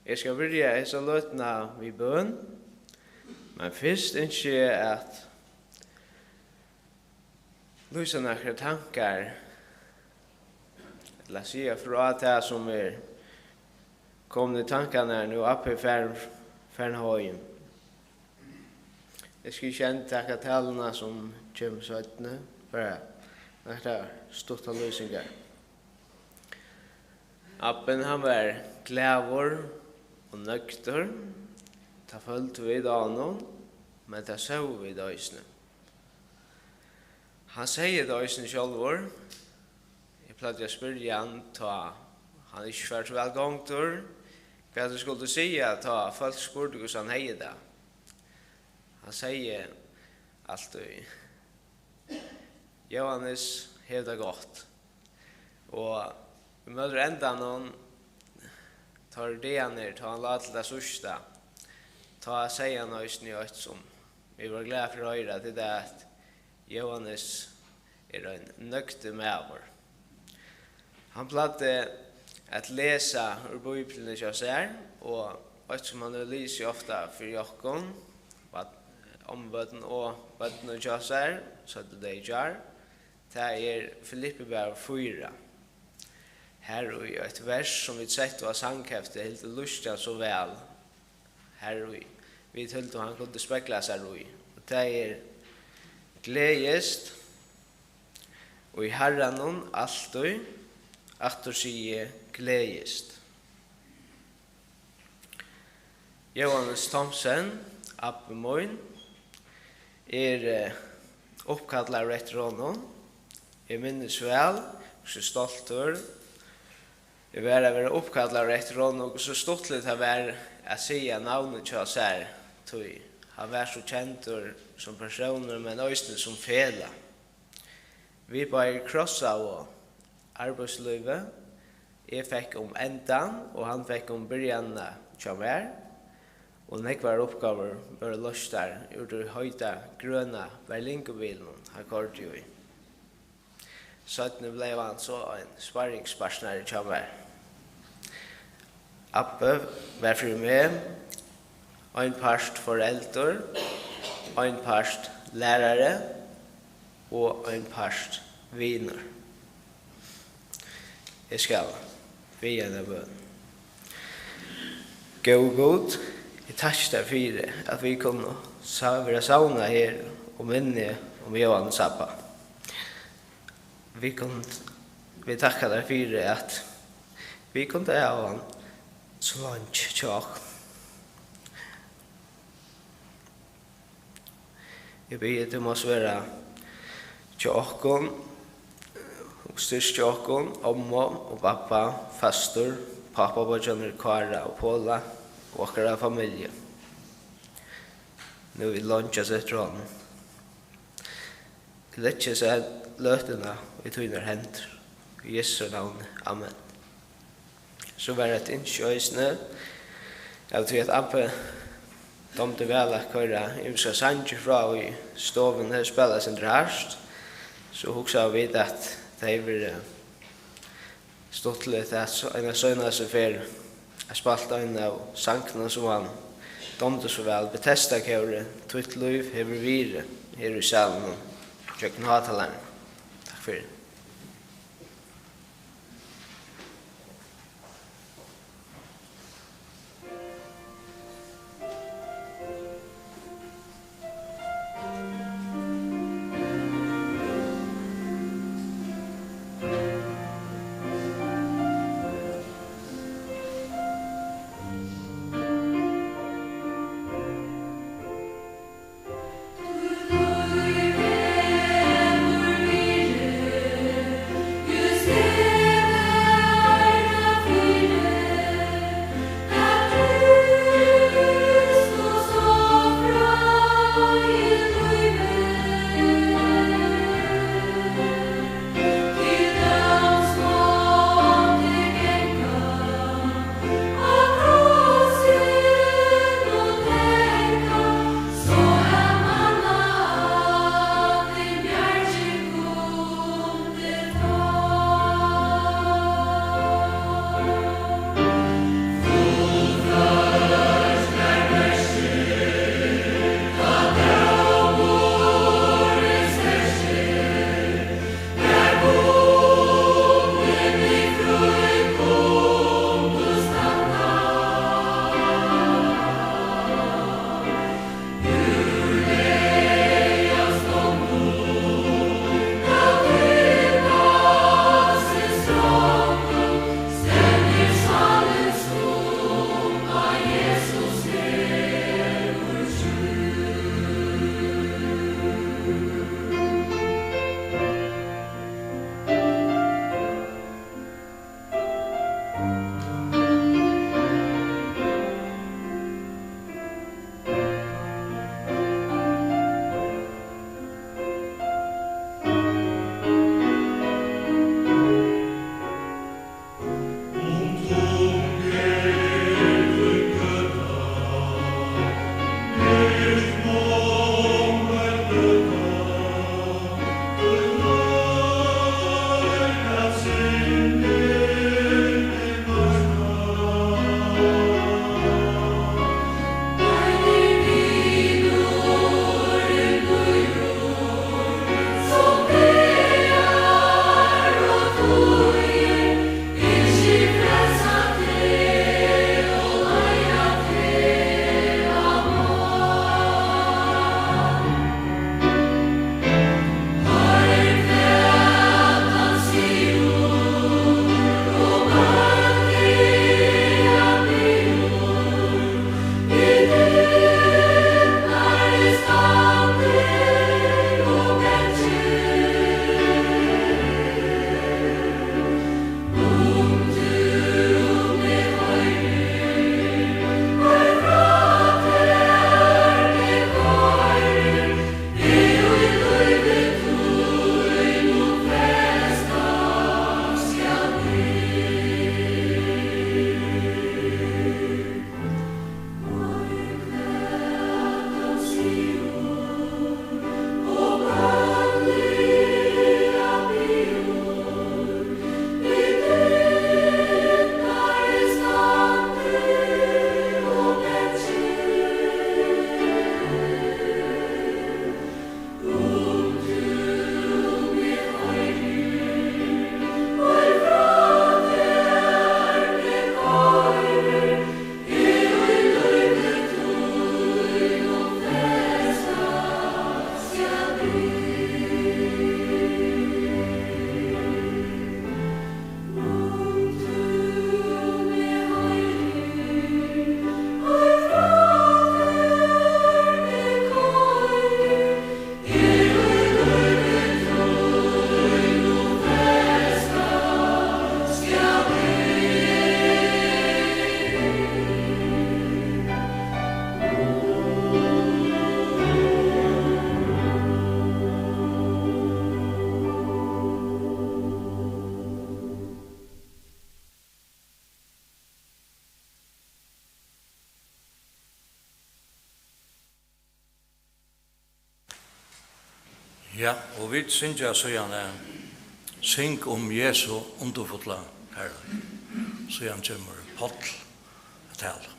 Jeg skal begynne hese løtene vi bøn, men først ønsker jeg at lyse noen tankar, eller si fra det som kommet i tankene nå oppe i Fernhøyen. Jeg skal ikke takke talene som kommer 17, for det stort av løsninger. Appen han var glævor og nøkter, ta følte vi da noen, men ta så vi da isne. Han sier da isne sjálvor, jeg pleide å spørre han, ta han ikke vært velgångtur, hva du skulle si, ta folk spurte hvordan han heier det. Han sier alltid, Jóannes hev det godt, og vi møter enda noen, tar det ned, tar han la til det sørste, tar seg noe i øyne som vi var glad for å høre til det at Jóannes en nøkte med vår. Han pleide at lese ur Bibelen til seg, og et som han lyser ofte for jokken, om bøten og bøten og kjøsser, så det gjør, det Filippe brev 4. Her er et vers som vi sett var sangheftet, helt lustig så vel. Her er vi tølte han kunne spekla seg i. Og det gledest, og i Herren alltid, at du sier gledest. Jóannes Thomsen, Abbe Moin, oppkallar etter honom. Jeg minnes vel, så stoltur. Jeg var å være oppkallar etter honom, og så stoltlig det var å si navnet til oss her. Han var så kjentur som personer, men også som fela. Vi bare krossa og arbeidslivet. Jeg fikk endan, og han fikk byrjanna til meg. Og nekvar oppgaver bare løst der, ur høyda, grøna, berlingobilen han kort jo i. Sånn ble han så en sparringspartner til meg. Appe var for meg, en part foreldre, en part lærere og en part viner. Jeg skal be en av bøn. Gå god, jeg takker deg for at vi kunne være savnet her og minne om Jóannes Abba. Vi takker deg for at vi kunne ha han så langt til oss. Jeg ber du må være til oss, og styrst til oss, omma og pappa, fastor, pappa, Bøtjaner, Kara og Paula, og akkurat familie. Nå vil lunches etter hånden. Letje seg løtene i tøyner henter. I Jesu navn. Amen. Så var det et innkjøysene. Jeg tror at Abbe domte vel at køyre imsa sanger fra i stoven her spiller sin drarst. Så hoksa vi at det vil stått litt at en av søgnene som fer jeg spalte en av sankene som han domte så vel. Betesta kjøre, tvitt liv, hever vire, her i salen og kjøkken hatalene. Takk for det. Lord, Ja, og vi synger så gjerne syng om Jesu underfotla herre. Så gjerne kommer Paul at tale.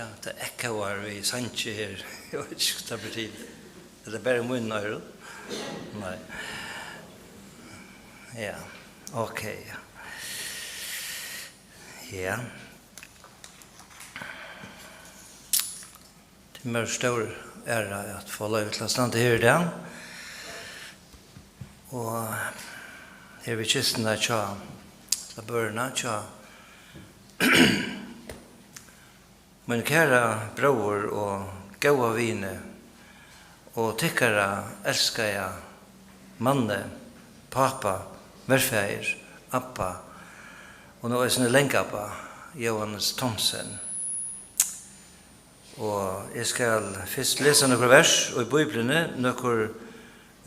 Ja, det ekkoar vi sannsje her. Jeg vet ikke hva det betyr. Er det bare munnen og øren? Nei. Ja, ok. Ja. Det er mer stor ære at få lov til å stande her i dag. Og her ved kisten er tja, la børna tja, min kære bror og gåa vine og tykkara elskar jeg manne, pappa, verfeir, appa og nå er sånne lengappa, Jóannes Thomsen. Og jeg skal først lese noen vers og i Bibelene, noen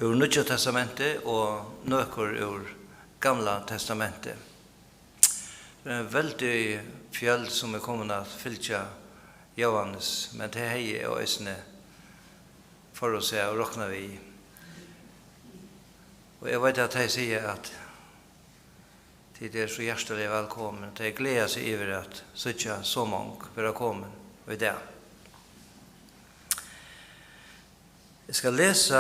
ur Nya testamentet og noen ur Gamla testamentet. Det er en veldig fjell som er kommet at fylltja Jóannes, men det er jeg og Øsne for å se og råkna vi. Og jeg vet at jeg sier at det er så hjertelig velkommen. Det gleder seg over at sitte så mange vil ha kommet ved det. Jeg skal lese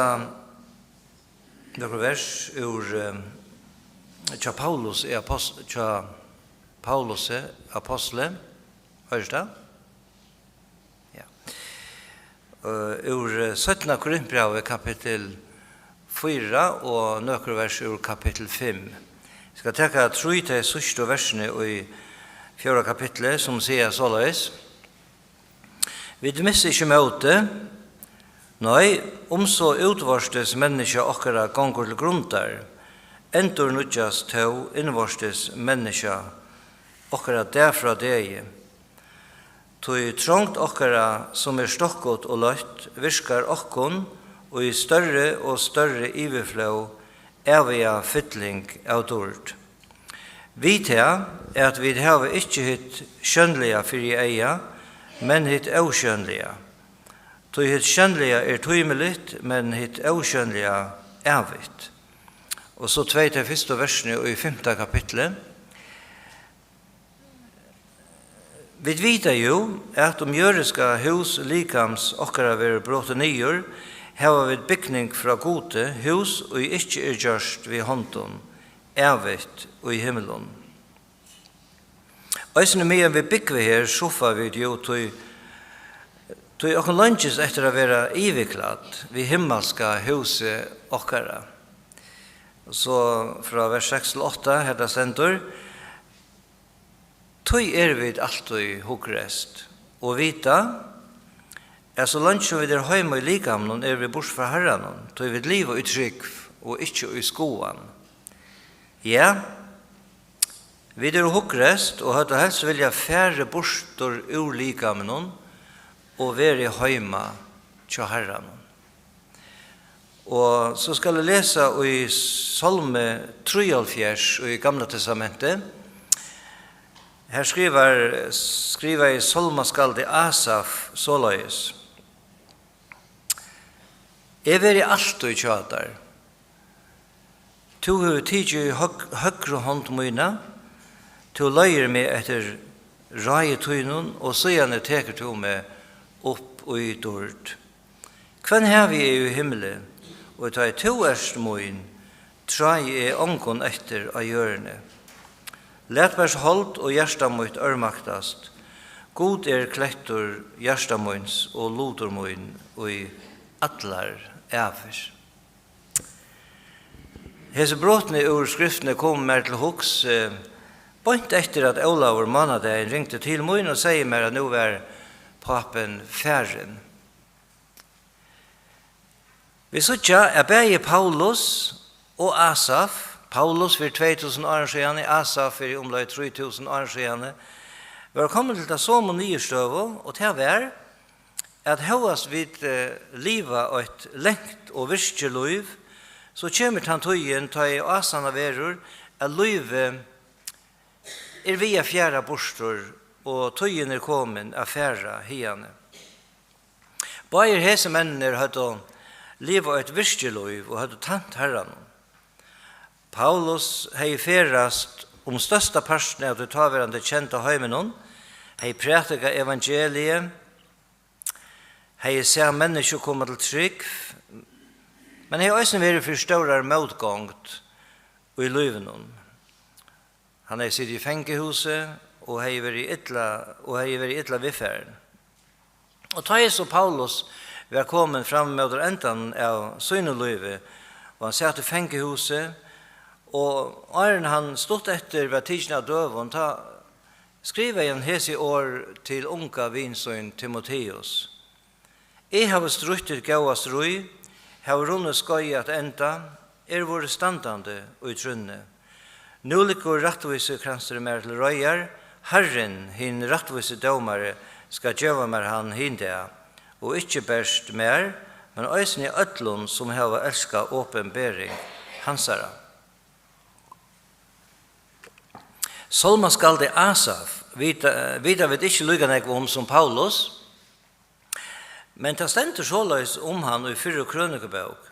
noen vers ur tja Paulus apostle. Høres det? Ja. Ur 17. Korinthbrevet kapittel 4 og noen vers ur kapittel 5. Jeg skal tenke 3 til sørste versene i 4. kapitlet som sier såleis. Vi misser ikke møte, nei, så utvarstes menneska okkara gonger til gruntar, endur nudjas tau innvarstes menneska okkara derfra degi. Tui trångt okkara som stokkot og løtt virkar okkon og i større og større iverflå evige fytling av dård. Vi til at vi har ikke hitt skjønnelige fyrir eia, men hitt avskjønnelige. Tui hitt skjønnelige tøymelitt, men hitt avskjønnelige evigt. Og så 2-1 versene i 5. kapitlet. Vi vet jo at jødiska hus likams okkara ver bråte nyer, hava vi bygning fra gode hus og ikke gjørst vi hånden, evigt og i himmelen. Eisne mye vi bygger her, sofa vi jo tog okken lunches etter å være iviklad vi himmelska huset okkara. Så fra vers 6-8 her det stendur, tog vi alltid hukrest og vita, så langt som vi er hjemme i likamnen vi bort fra herren, tog vi liv og uttrykk og ikke i skoan. Ja, vi er hukrest og hadde helst vilja færre borster ur likamnen og være hjemme til herren. Og så skal jeg lese i Salme 73 i Gamla testamentet. Her skriver i Salmaskalde Asaf såleis. Jeg vil alltid tjater. Tu har tidsi høyre hånd mine, tu løyer meg etter rajetøynen, og søgjerne teker tu meg opp og i dård. Hvem har vi i himmelen, og ta i to min, trai ångon etter av hjørne. Lætbærs holdt og hjertamøyt ørmaktast. God klettur hjertamøyns og lodermøyn og i atlar æver. Hese brotene ur skriftene kom mer til hoks, bant etter at Olaur mannadein ringte til møyn og sier mer at nå var papen færen. Vi sutja begge Paulus og Asaf. Paulus for 2000 år siden, Asaf for omlag 3000 år siden, var kommet til det som og nye støv, og til var at høyast vid livet og et lengt og virkelig liv, så kommer han tøyen til asana verur, at livet via fjæra bostor, og tøyen kommet av fjæra hiene. Bare hese mennene hadde livet og et virkelig liv, og hadde tant herren. Paulus hei ferast størsta parten av det taverande kjente heimenon, hei prætika evangeliet, hei ser mennesker komme til trygg, men hei også vært for større motgångt i livenon. Han hei sitt i fengehuset, og hei vært ytla viffæren. Og ta så Paulus var kommet fram med enden av syne livet, og han satt i fengehuset, og åren han stått etter ved tidsen av døven, skriver han hese år til unga vinsøyn Timoteus. Jeg har struttet gauast rui, har rundet skøy at enda, våre standande og utrunne. Nå liker rattvise kranser mer til røyer, Herren, hin rattvise dømare, skal gjøre mer han hindea, og ikke berst mer, men øysen i ødlån som har elsket åpenbering hansara. Salmaskalde Asaf, vita vet ikke lykkende om som Paulus, men det stender såleis om han i 4 krønikebok.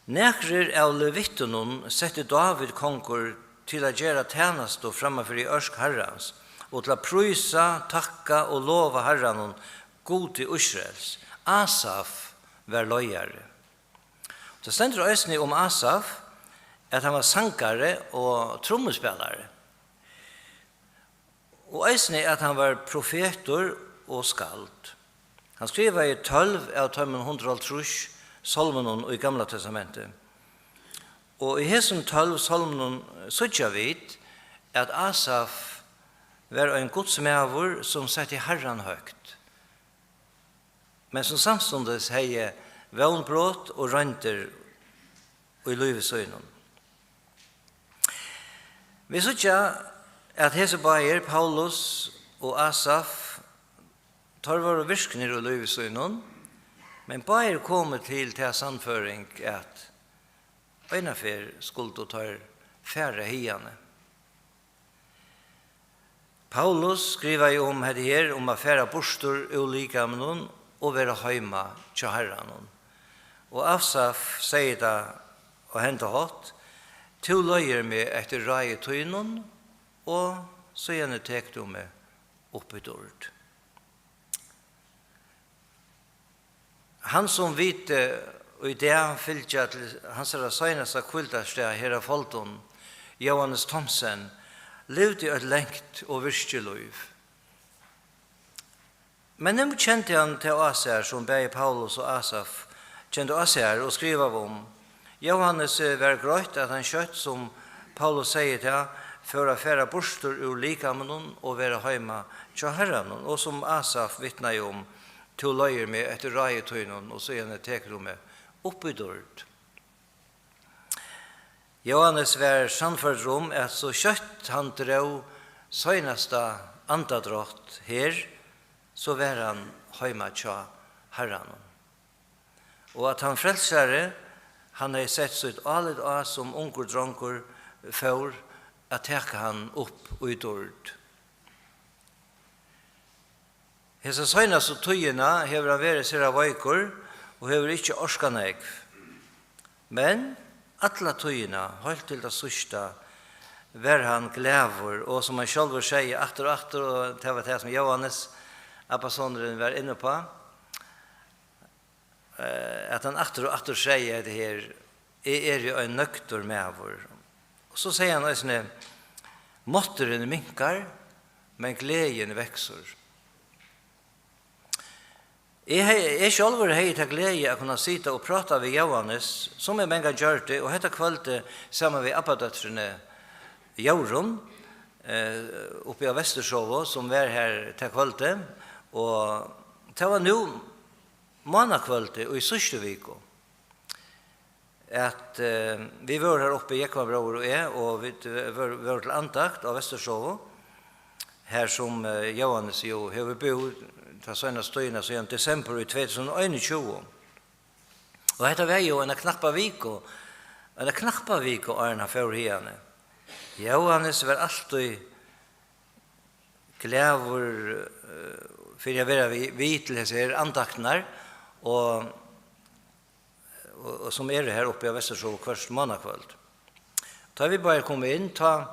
Nekrir av levittunon sette David konkur til å gjøre tjeneste framfor i ørsk herrans, og til å prysa, takka og lova herranon god til Israels. Asaf var løyere. Det stender også om Asaf at han var sankare og trommespelare. Og også at han var profetor og skald. Han skriver i 12 av 130 salmenen i Gamla testamentet. Og i hesum 12 salmenen sutja vid at Asaf var en godsmævur som sett i herran høgt. Men som samstundes hei vånbrott og rønter og i livesøgnen. Vi sutja at hese bayer, Paulus og Asaf, tar våre virkner og livesøgnen, men bayer kommer til samføring at øynafer skulle ta færre hiane. Paulus skriver jo om her om å fære bostor ulike med noen og være heima til herren. Og Asaf sier det og hentet hatt, «To løyer meg etter rei tøynen, og så gjerne tek du meg opp i dård». Han som vite, og i det han fylltja til hans søgneste kvildasted her av Folton, Jóannes Thomsen, levde et lengt og virkeliv. Men nå kjente han til Aser, som begge Paulus og Asaf kjente Aser og skriver om. Johannes var grøyt at han kjøtt, som Paulus sier til, for å fære bostor ur likamenon og være heima til herren, og som Asaf vittner om, til løyer med etter raietøynen, og så gjerne teker hun med opp i dård. Johannes var samført om at så kjøtt han drog søgneste andadrått her, så var han heima til herren. Og at han frelsere, han har sett så ut alle av som unger dronker for at teka han opp og i dård. Hesa søgneste tøyene hever han vært sere veikor og hever ikke orskan egg. Men alle tøyene, helt til det sørste, var han glæver, og som han selv sier, atter og atter, og det var det som Johannes, apostoleren, var inne på, at han atter og atter sier det her, jo en nøkter med vår. Og så sier han også, måtteren minkar, men gleden vekser. Jeg selv har til glede å kunne sitte og prate med Johannes, som jeg mange gjør det, og dette kvalitet sammen med abbadøtrene Jorun, oppe av Vestersjåvå, som var her til kvalitet, og det var nå månedskvalitet og i Sørsteviko, at vi var her oppe i Jekvabror og jeg, og vi var til antakt av Vestersjåvå, her som Johannes jo har bodd til sånne støyene siden desember i 2021. Og dette var jo en knappa viko Arna for henne. Johannes var alltid glæver for å være vidt til disse andaktene, og som her oppe i Vestersjå kvart månedskveld. Da vi bare kom inn, ta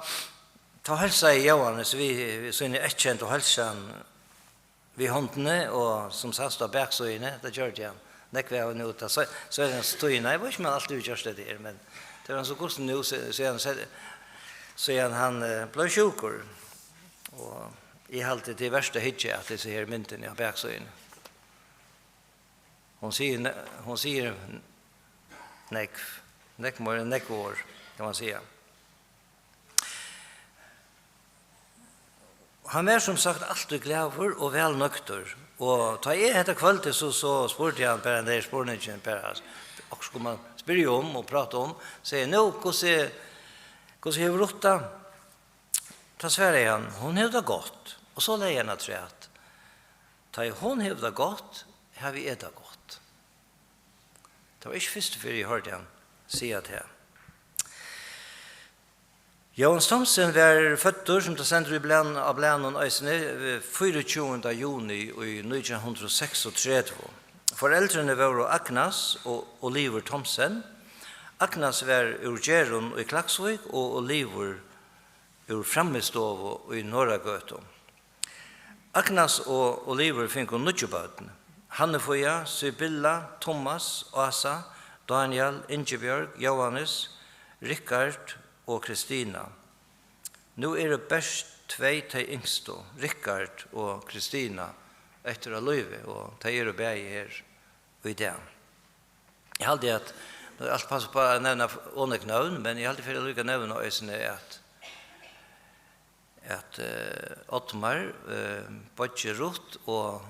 helsa i Johannes, vi synne etkjent og helsa vi håndene, og som sagt av baksøyene, det gjør det igjen. Nekve av nå, så er det støyene, jeg vet ikke om han alltid gjør det der, men det var så godt nå, så han ble sjukker, og jeg halte det verste hitje at disse her myntene av baksøyene. Hon sier nekv år, kan man säga. Han var som sagt alltid glæver og vel nøkter. Og ta etter kvalitet så spurte jeg bare den spørningen bare. Og skulle man spørre om og prate om, sier nå, hvordan har rått da? Ta sverre han, hun har det godt. Og så leier han at treet. Ta hun har det godt, har vi det godt. Det var ikke første før jeg hørte han si at her. Jóannes Thomsen var føtter som det sender av blænen øysene 24. juni i 1936. Foreldrene var Agnes og Oliver Thomsen. Agnes var ur Gjerun i Klaksvik og Oliver ur Frammestov og i Norragøto. Agnes og Oliver fikk nødjebøten. Hannefoja, Sibylla, Thomas, Asa, Daniel, Ingebjørg, Johannes, Rikard og Kristina. Nå det best tvei til yngsto, Rikard og Kristina, etter å løyve, og de det begge her og i det. Jeg halte at, alt passer på å nevne ånek navn, men jeg halte for å lykke nevne at Ottmar, Bodje Ruth og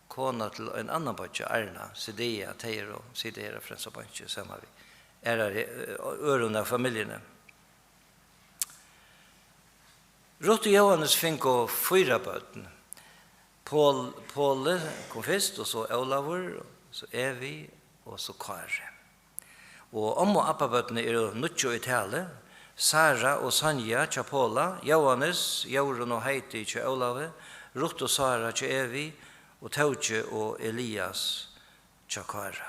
kona til en annan bodje, Arna, Sidia, Teir og Sidia Frensa bodje, sammen vi. Ørene av familiene. Ruth og Johannes fikk 4 bøten. Påle kom først, og så Olavur, og så Evi, og så Kare. Og og appabøtene nødjo i tale, Sara og Sanja til Paula, Johannes, Jorun og Heiti til Olave, Ruth og Sara til Evi, og Tauche og Elias til Kare.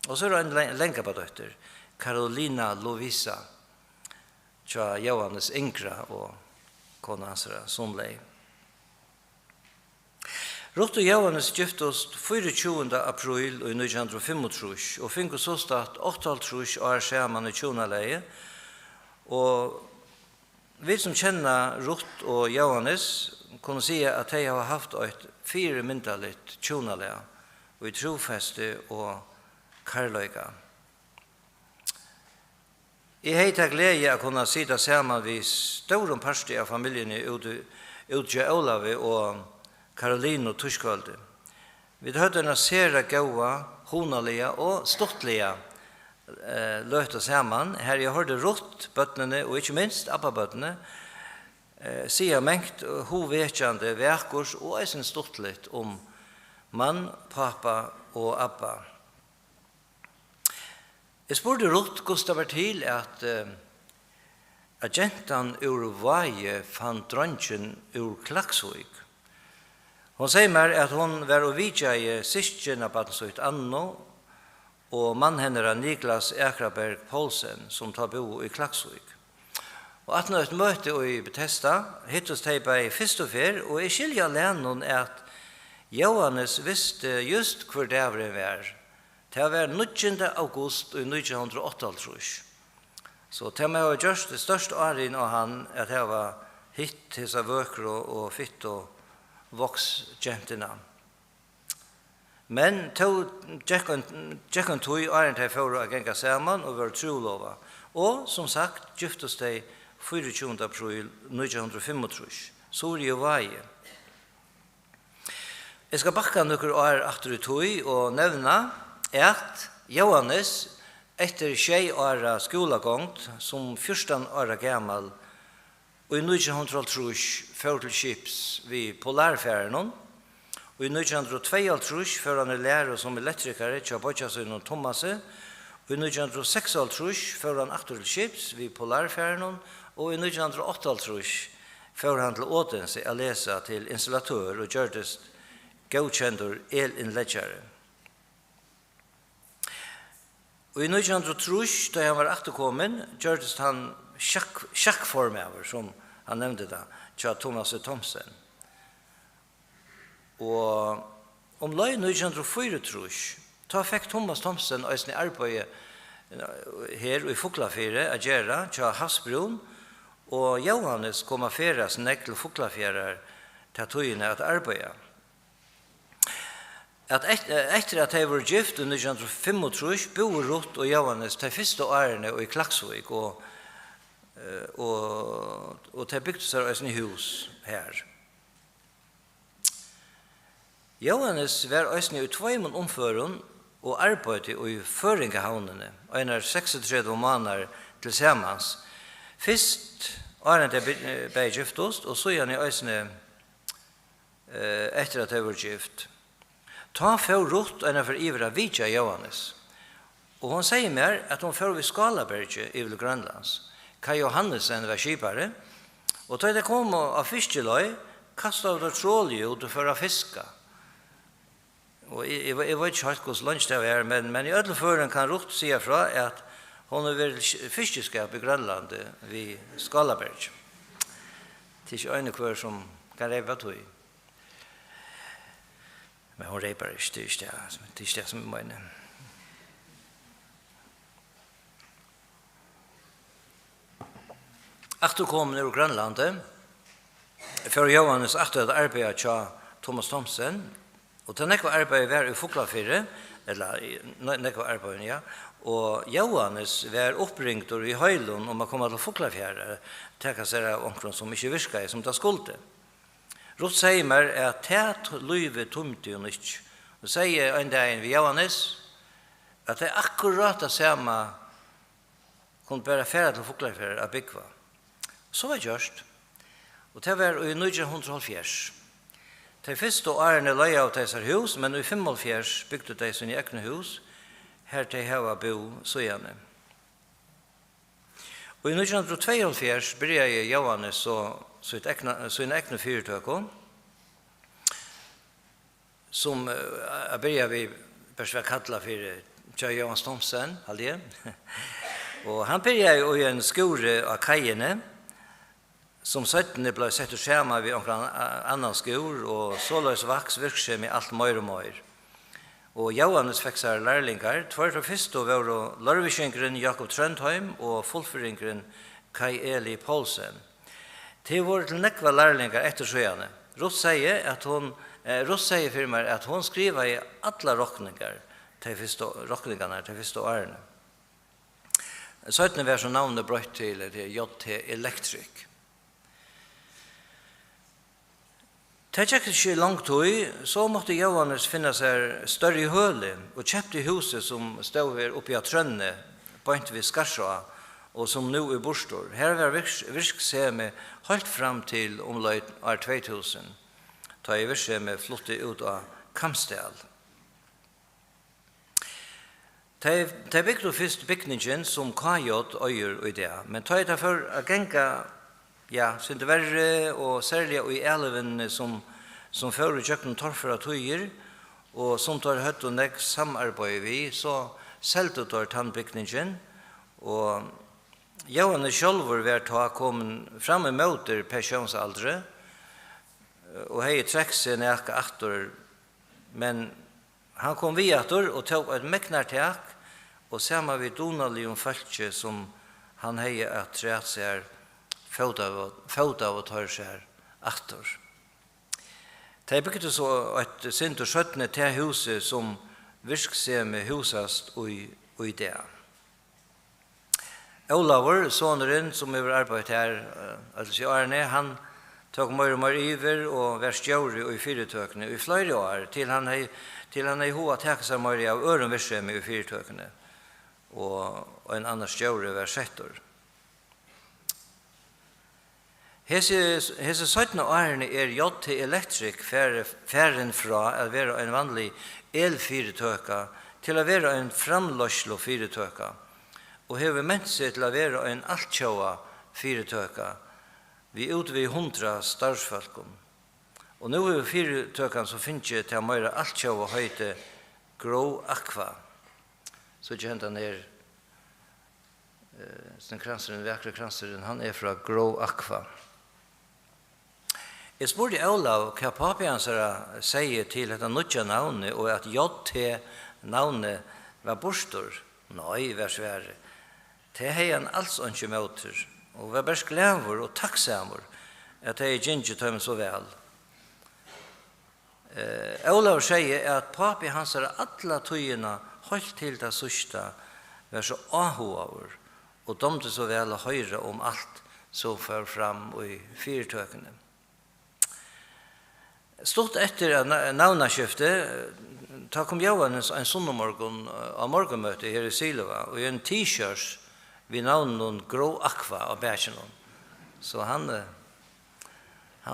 Og så det en lenka på døtter, Carolina Lovisa til Johannes Inkra og kona hans Sonlei. Ruth og Johannes giftes 24. april i 1935 og fikk så start 8,5 år sammen i tjonaleie. Og vi som kjenner Ruth og Johannes kunne si at de har haft et 4 myndeligt tjonaleie og i trofeste og karløyga. Jeg har ikke glede å kunne sitte sammen ved store parter av familiene ut Olavi og Karoline og Tuskvalde. Vi hørte en sere gode, honalige og stortlige løte sammen. Her jeg hørte Ruth, bøttene, og ikke minst Abba-bøttene, sier mengt hovvedkjende verkurs og er sin stortligt om mann, pappa og Abba. Jeg spurte Ruth hvordan det var til at agentan ur Vaje fant dronjen ur Klaksvik. Hon sier meg at hon var å vidja i sistkjena på sitt anno, og mann henne Niklas Ekraberg Poulsen, som tar bo i Klaksvik. Og at nå et møte i Bethesda, hittos de på i Fistofer, og jeg skilja lennon at Johannes visste just hvor dævren var. Det var 19. august i 1938. Så til meg har gjort det største året av han, at jeg var hitt til seg vøker og fitt og voksjentene. Men Jekken tog åren til for å genga sammen og var trolova. Og som sagt, giftes de 24. april 1935. Så er det jo Vaje. Jeg skal bakka noen år etter i tog og nevne at Johannes etter 6 åra skolegongt som 14 åra gammal og i 1930 fører til skips ved Polarferden og i 1932 fører han lærer som elektrikere til Bodjasen og Thomaset og i 1936 fører han aktor til skips ved Polarferden og i 1938 fører han til Ådense å lese til installatør og gjørtes godkjendur elinnledgjere. Og i 1930, da han var akterkommen, gjørtes han sjakkformøver, som han nevnte da, hjá Jóannes Thomsen. Og om løy 1934, da fikk Thomas Thomsen eisne arbeid her i Fuglafjære, Agera, hjá Havsbrun, og Johannes kom av færa sin til Fuglafjærer til tøyene at arbeide. At etter at de var gift i 1935, bo Ruth og Johannes de første årene i Klaksvik, og de bygde seg i hus her. Johannes var i 2 omføren og arbeidet i føringehavnene, og en 36 måneder til samans. Først årene de ble giftost, og så gjerne etter at de var gift. Ta for Ruth en for ivra vidja Johannes. Og hon sier mer at hon for vid Skalaberget i Grønlands. Kai Johannesen var skipare, og da de kom av fiskeløy, kastet av trålje ut for å fiska. Og jeg vet ikke helt hvordan lunsj det var, men i ødelføren kan Ruth si fra at hon har vært fiskeskap i Grønland vid Skalaberg. Det er ikke øyne hver som kan reipa tog. Men hon reipar ikke, det er ikke det som er mener. Achterkommen ur Grønlandet, for Jóannes achtet arbeidet hjá Jóannes Thomsen, og til nekva arbeidet var i Fuglafyrre, eller nekva arbeidet, ja, og Jóannes var oppringt i Høylund om å komme til Fuglafjære, tenka seg av omkring som ikke virka som det skulle. Ruth sier meg at tæt løyve tomte og nytt. Og sier en dag ved Jóannes at det akkurat det samme kunne bare fære til Fuglafjære av byggva. Så var det gjørst. Og det var i 1970. De første årene løy av disse hus, men i 1975 bygde de sine egne hus, her til hava bo så gjerne. Og i 1972 begynte Jóannes sine egne fyrtøkker, som begynte vi bare kallet for hjá Jóannes Thomsen, og han begynte i en skole av kajene, som 17 ble sett og skjema ved omkring annan skor, og såløs vaks virksomhet med alt mer og mer. Og Jóannes fikk seg lærlingar. Tvær fra første var Lørviskjengren Jakob Trøndheim og fullføringren Kai Eli Poulsen. Det var til nekva lærlingar etter sjøene. Ruth sier for meg at hun skriver i alle rokningarna til første årene. 17 var så navnet brøtt til JT Electric. Det gikk ikke langt tid, så måtte Jóannes finne seg større i høle og kjøpte huset som stod her oppe i Trønne, bønt ved Skarsjøa, og som nå er bostor. Her var virksomhet helt fram til omløyd år 2000, da jeg virksomhet flyttet ut av Kamsdal. De bygde først bygningen som KJ øyer og det, men da jeg derfor å genga så det verre, og særlig i eleven som fører kjøkken torfra tøyer, og som tar høtt og nekk samarbeid vi, så selte tar tannbygningen, og Jóannes sjølver var til å ha kommet frem i møter pensjonsaldre, og hei trekk seg nekka atter, men han kom vi atter og tok et meknartak, og sammen vi donalig om falske som han hei at træt seg fåta og tar seg atter. De bygde så et sint og 17 til huset som virksomhet husast i det. Olavur, soneren som har arbeidet her, altså i årene, han tok mer og mer iver og var stjåre i fyrtøkene i flere år, til han er hoa takk seg mer av øren virksomhet i fyrtøkene, og en annen stjåre var settor. Hese 17 årene er JT Electric færen fra å være en vanlig elfyrtøka til å være en framløslo fyrtøka, og hever ment seg til å være en altkjøa fyrtøka vi utvid 100 starsfolken. Og nå er fyrtøkan som finnes til å være altkjøa høyte Grå Aqua. Så ikke hentan den kranseren, vekre kranseren, han er fra Grå Aqua. Jeg spurte Olav hva papi hans sier til dette nødja navnet, og at JT-navnet var bostor. Nei, vær svære. Det har han alls ikke møter, og var bare glæver og takksammer at jeg ikke tømmer så vel. Olav sier at papi hans alle tøyene holdt til det sørste var så ahover, og domte så vel å høre om alt som fører fram i fyrtøkene. Stort etter navneskiftet, da kom Jóannes en sonnemorgon av morgenmøte her i Siloa, og en t-shirt ved navnet Grå Aqua av bæsjenon. Så han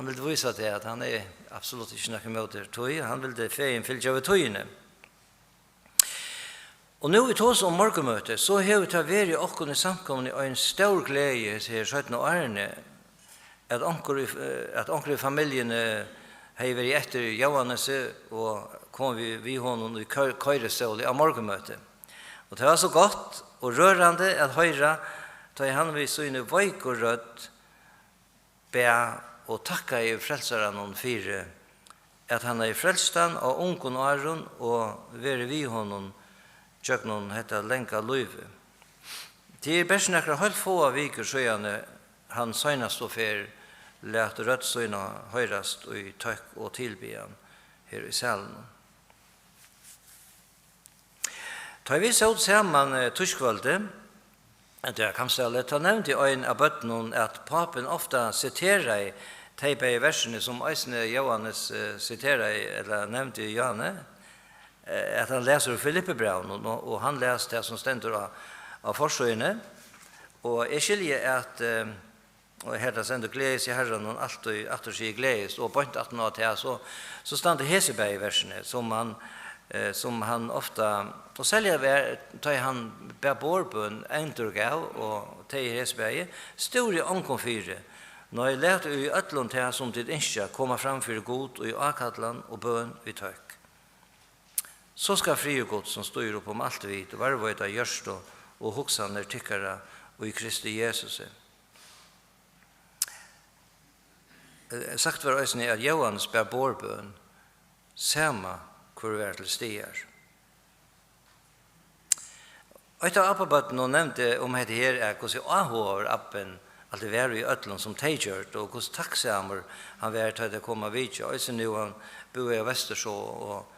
ville vise til at han er absolutt ikke noe med tøy, han ville feien fylle av tøyene. Og nå vi tås om morgenmøte, så har vi tatt vært i åkken i samkomne og en stor glede til 17 årene, at onker i familiene hei vært etter Jóannes og kom vi honom i køyrestål av morgenmøte. Og Og det var så godt og rørende at høyre, da han vid sine veik og rødt, be og takka i frelseren om fire, at han er i frelstan av ungen og aron, og være vi honom, tjøk noen hette lenka løyve. Det er best nekker helt få av viker, så han søgnast og fer, let rødt søgna høyrast og i tøkk og tilbyan her i salen. Da vi så ut sammen tuskvalde, det er kanskje litt å nevne i øyn av bøtten at papen ofte siterer teipa i versene som Eisne Jóannes siterer, eller nevnte i Janne, at han leser Filippebraun, og han leser det som stender av forsøyene, og jeg skiljer at og her det sender gledes i Herren og alt og at det sier gledes og bønt at nå til så stand det Heseberg i versene som han ofta og selv tar han ber bårbøn endurgav og til Heseberg store omkomfyre når jeg lærte i øtlån til som til innskja komme fram for god og i akadlan og bøn vi tøk. Så skal fri og god som styr opp om alt vidt og varvøyda gjørst og hoksan tykkara og i Kristi Jesus. Sagt var øysene at Jóhannes ber bårbøn sama hvor vi er til stier. Et av appabøtten og nevnte om dette her er hvordan avhåver appen at det var i øtlen som tegjørt og hvordan takksamer han var til å komme videre. Øysene nå han bor i Vesterså og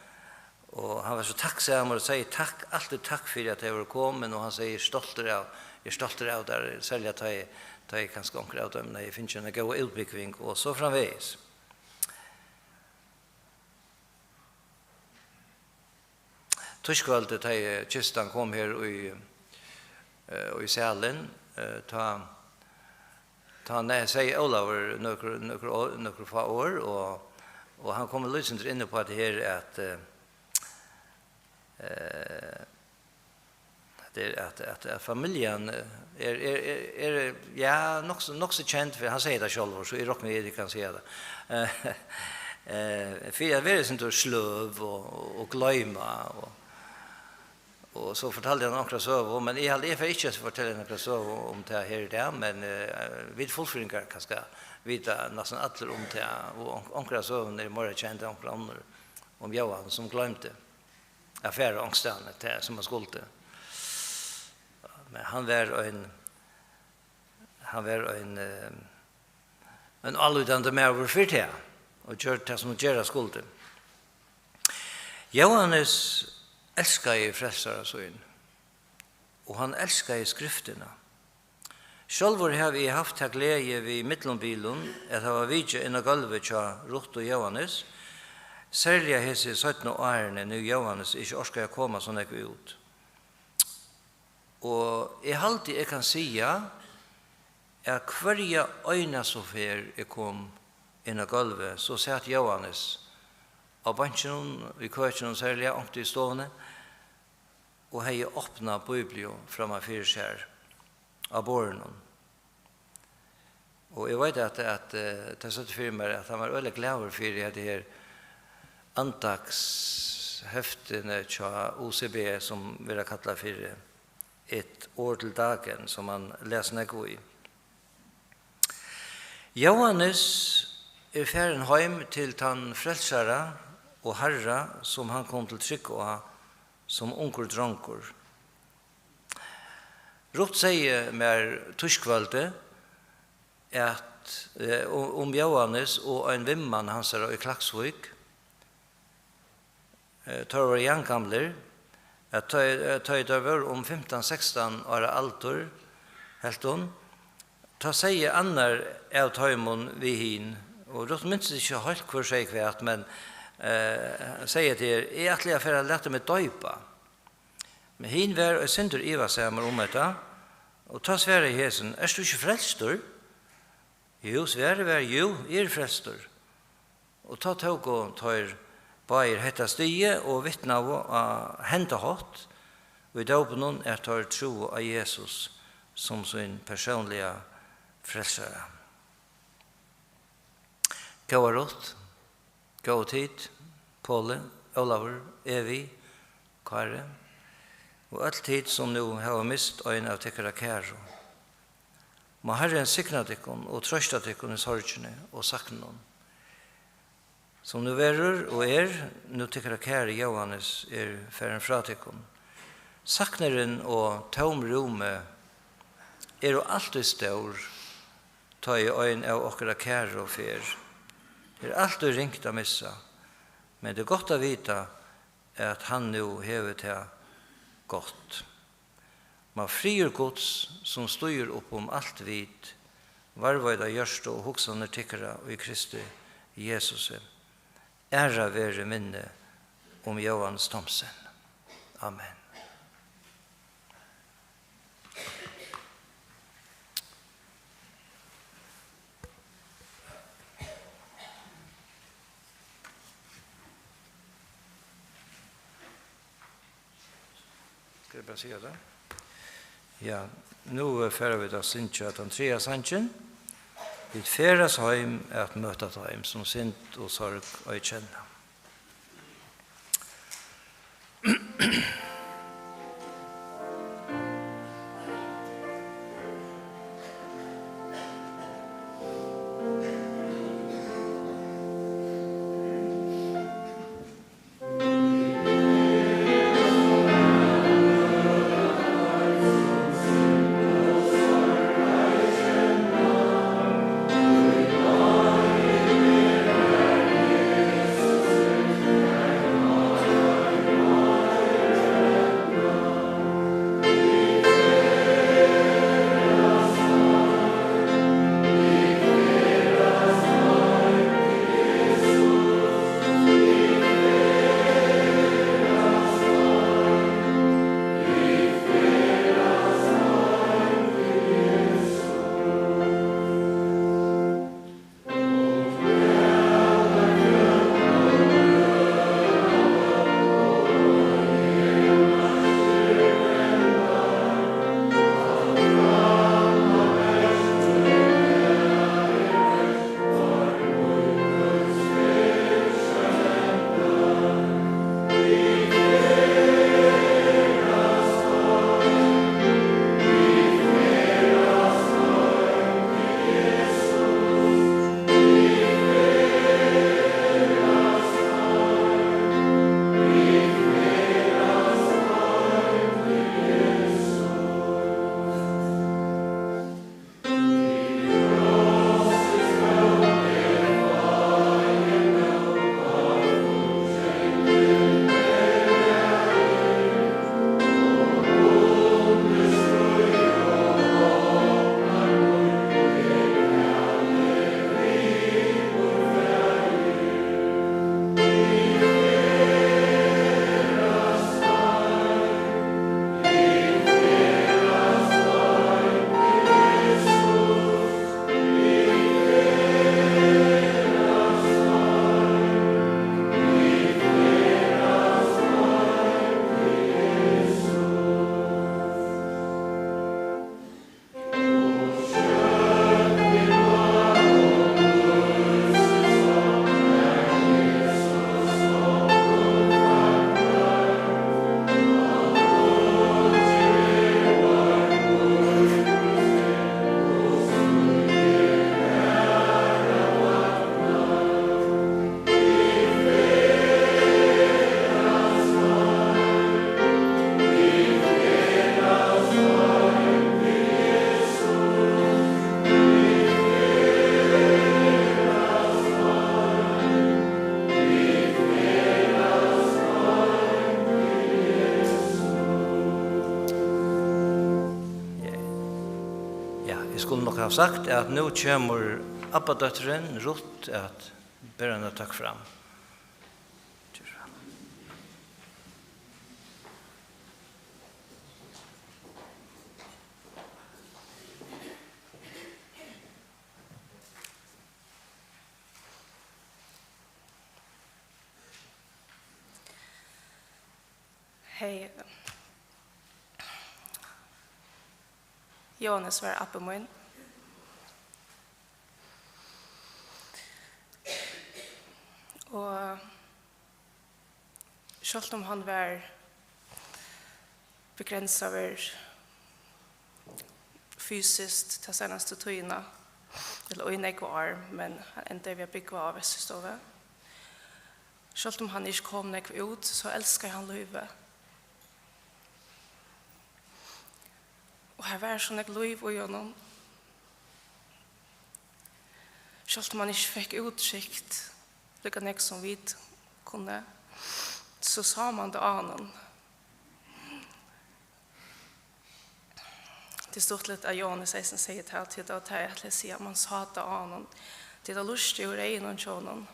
han var så takksamer og sier takk, alltid takk for at jeg var kommet og han sier stolter av der, særlig at jeg kan skonker av dem når jeg finner en god utbygging og så framveis. Tuskvaldet da kistan kom her i salen, ta han sier Olaver noen få år, og han kommer lysent inne på at det her at familjen ja, nok så kjent, for han sier det selv, så jeg råkker meg kan si det. For jeg vet ikke sløv og gløyma, og så fortalte han noen søv, men jeg får ikke fortelle noen søv om det her i det, men vi fullføringer kan skal vite nesten alle om det, og noen søvn er mer kjent enn noen andre om Johan som glemte affære og angstene til som han skulle. Men han var en allutdannende med over fyrtida, og gjør det som gjør skulde. Jóhannes elsker i frelsere og han elsker i skriftene. Selv har vi haft til glede ved middelombilen at han var vidtje inn av gulvet til Rutt og Jóhannes, særlig hese 17 årene nå Jóhannes ikke orsker å komme sånn jeg ut. Og jeg alltid kan si at hver øyne så fer jeg kom inn av gulvet, så satt Jóhannes av bansjen, i køkken særlig, ångte i stående, og hei åpnet Bibelen fremme for seg av båren. Og jeg vet at det satt for meg at han var veldig glad for det her antagshøftene til OCB som vi har kallet for et år til dagen som han leser nekko i. Jóhannes ferden heim til den frelsere og herre som han kom til trygg og som unger dronker. Rutt sier med tuskvalde at om Jóhannes og en vimman hans er i Klaksvik tar var jankamler at det var om 15-16 år alder helt hun ta sier annar av tøymon vi hin og Rutt minst ikke helt hver seg hvert men sier til jeg er for å lette meg døypa men hin var og synder Iva samer om dette og ta svære i hesen er du ikke frelstor? Jo, svære var jo, jeg er frelstor og ta tog og tar bare hetta stige og vittna av hente hatt og i dåpen tar tro av Jesus som sin personlige frelsere. Gå rått, gå tid, Påle, Olaver, Evi, Kare. og all tid som nu har mist øyn av tykkara kæro. Må Herren sikna tykkun og trøsta tykkun i sorgene og sakna. Som nu verur og nu tykkara kære Jóannes færen fra tykkun. Sakneren og tomrome jo alltid stor, ta i øyn av okkara kære og fer. Alltid ringt å missa, men det godt å vita at han nu hever til godt. Man frier Guds som styr opp alt vid, varvaida gjørst og hoksane tykkara og i Kristi Jesus. Æra være minne Jóannes Thomsen. Amen. Skal jeg bare si det? Ja, nå fører vi da synge at Andrea Sanchen vi færes heim at møte heim som sint og sorg og kjenne. skulle nok ha sagt at nå kommer Abba-døtteren Ruth at ber henne takk fram. Hej. Jóannes var Abba min. Og selv om han var begränsa ver fysiskt till senaste tøyna eller i nekvar, men enda vi har bygget av Vesterstove. Selv om han ikke kom nekv ut, så elsker han livet. Og her var sånn et liv i honom. Selv om han ikke fikk utsikt, lika nek som vi kunne, så sa man det annen. Det stod litt av Jóannes Thomsen sier til at jeg sier at man sa det annen. Det er lustig å reie noen tjånen.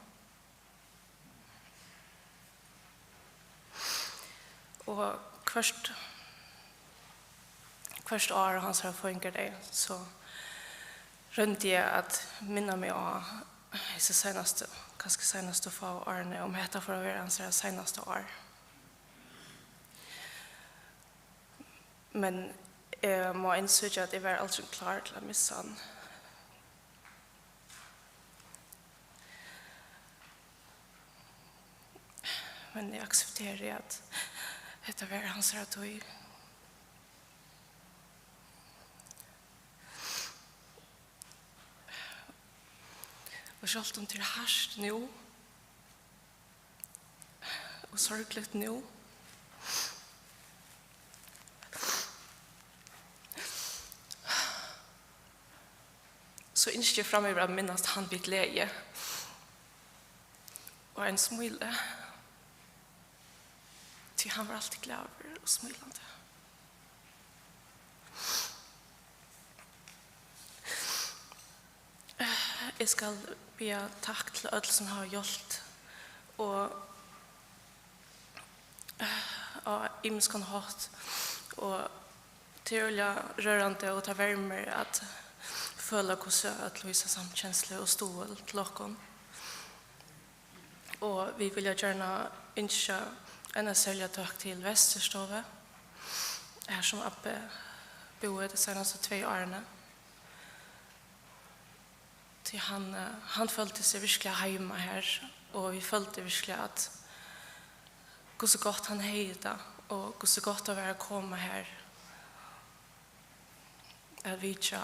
Og hvert år hans har funket det, så rundt jeg at minne meg av disse seneste få årene, om dette for å være hans seneste år. Men jeg må innsøke at jeg var aldri klar til å misse han. Men jeg aksepterer at dette var hans tøy. Og selv om det er hardt nå, og sorglig nå, så ønsker jeg frem å minnes han ved glede og en smile. Til han var alltid glad og smilende. Jeg skal be takk til alle som har hjulpet og imenskan hatt og til å rørende og ta varmer at føle hvordan at løse samkjensle og stål til dere. Og vi vil gjerne ønske en særlig takk til Vesterstove, her som Abbe boet de seneste 2 årene. Til han følte seg virkelig hjemme her, og vi følte virkelig at hvor så godt han heide, og hvor så godt å være kommet her. At vi ikke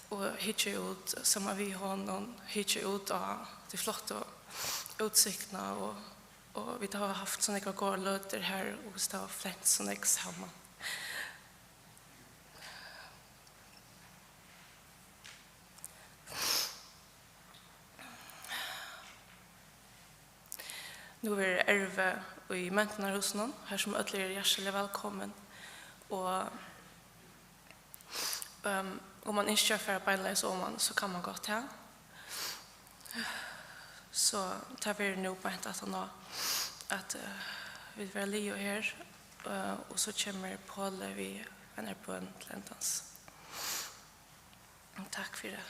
og hitje ut, som vi honom, hitje ut av de flotte utsiktene, og vi har haft sånne gode løter her, og vi har flent sånne sammen. Nå er det erve i mentene hos noen, her som ødelig er hjertelig velkommen. Og om man ikke kjører beinleis om man, så kan man gå til. Så tar vi nå på at vi vil være liv her, og så kommer Paule vi en bønn til endans. Takk for det.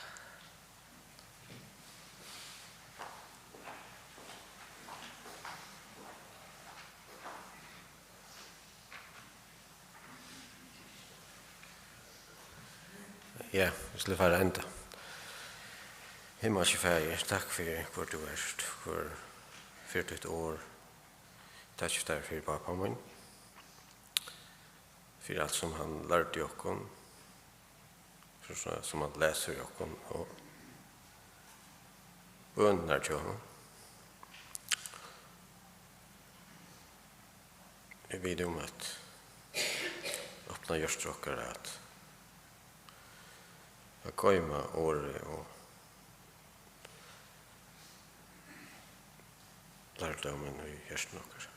Ja, vi skal fara enda. Himmelske Fader, takk for hvor du er, for 40 år. Takk for pappa min. For alt som han lærte oss, som han leser oss, og bønner til honom. Jeg vet om at åpne gjørstråkere at jag kommer året och lärde om en i hjärsten också.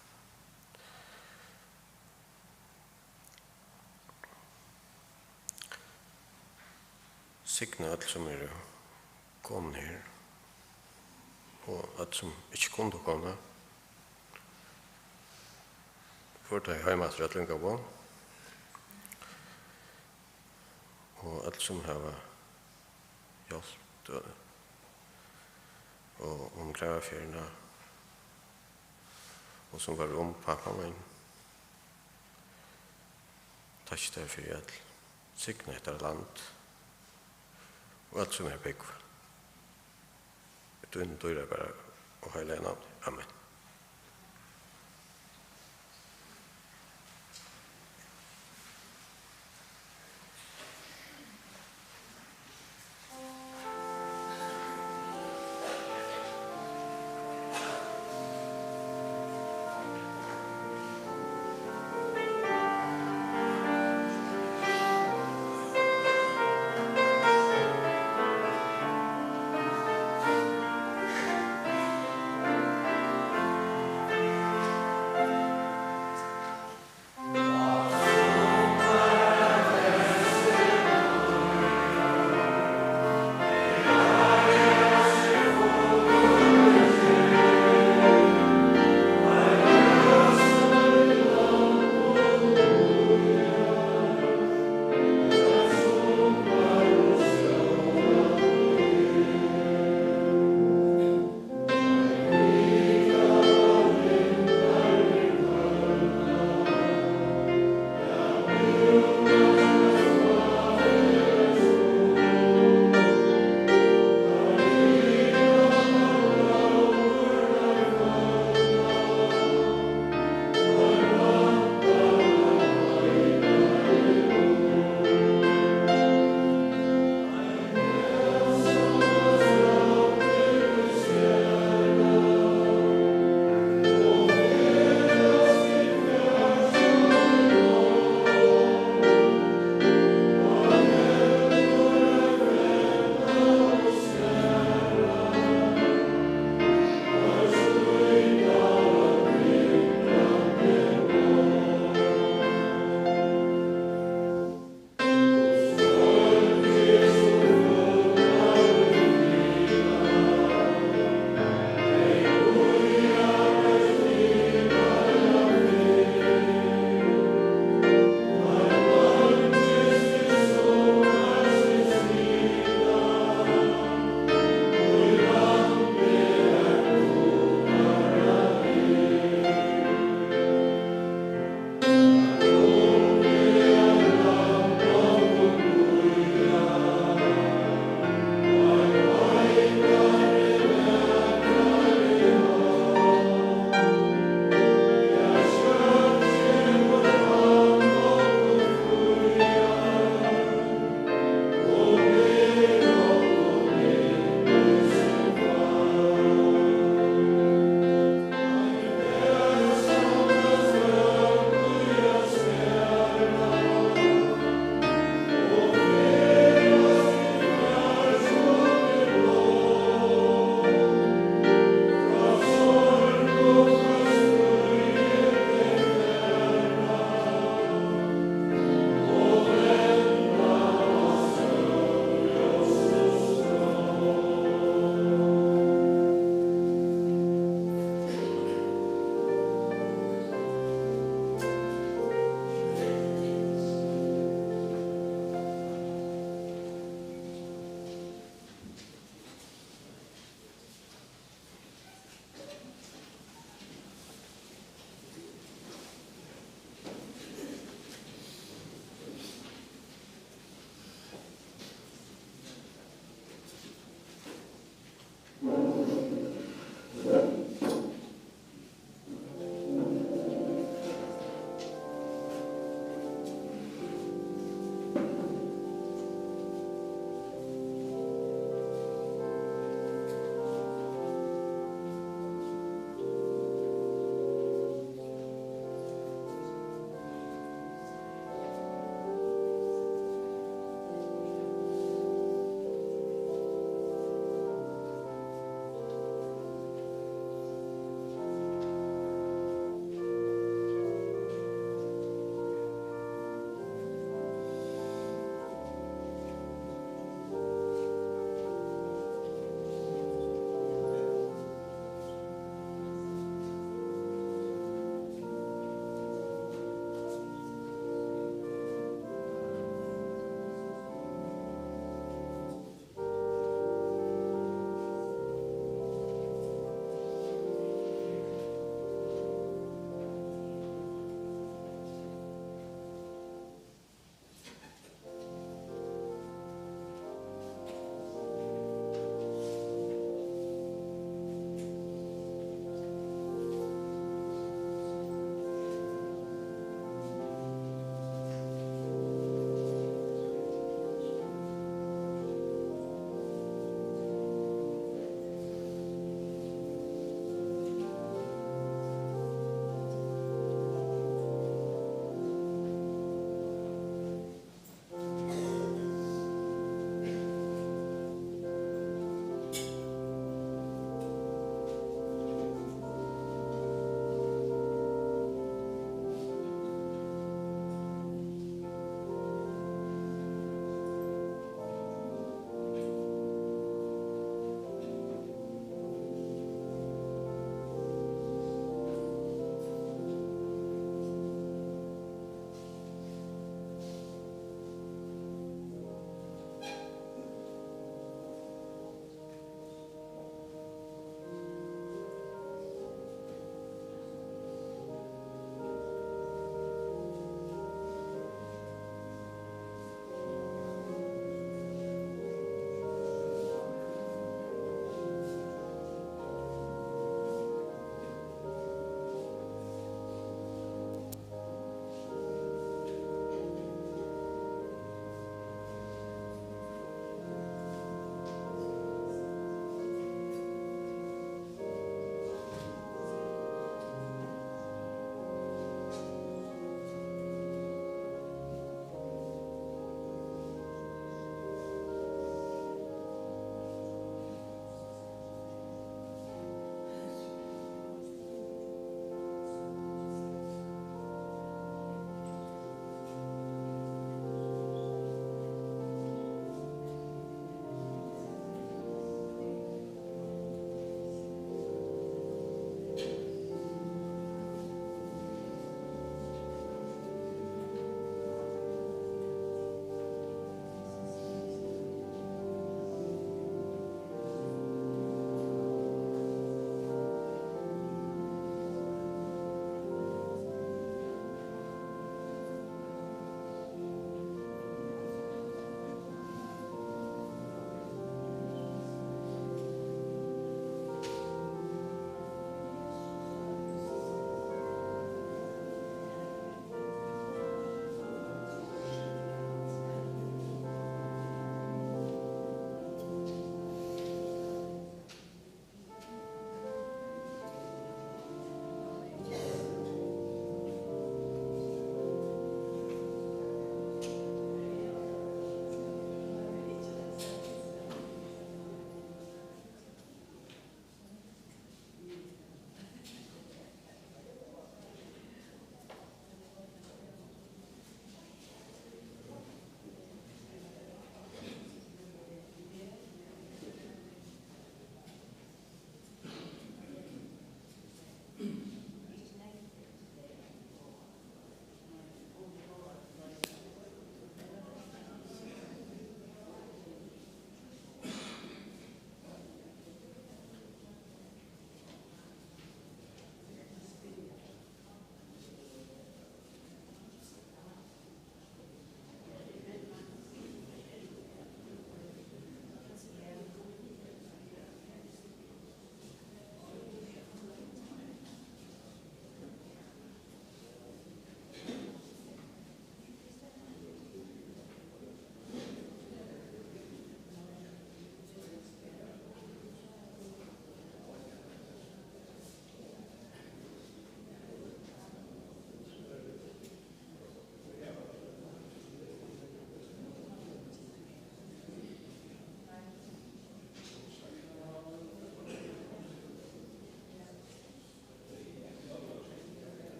Signa allt som är kom här och allt som inte kunde komma. För det är hemma att länka på. Och allt som har hjälpt och om gravfärgerna och som var om pappa min. Tack därför att signa ett land och allt som är byggt. Du inte bara och hela namn. Amen.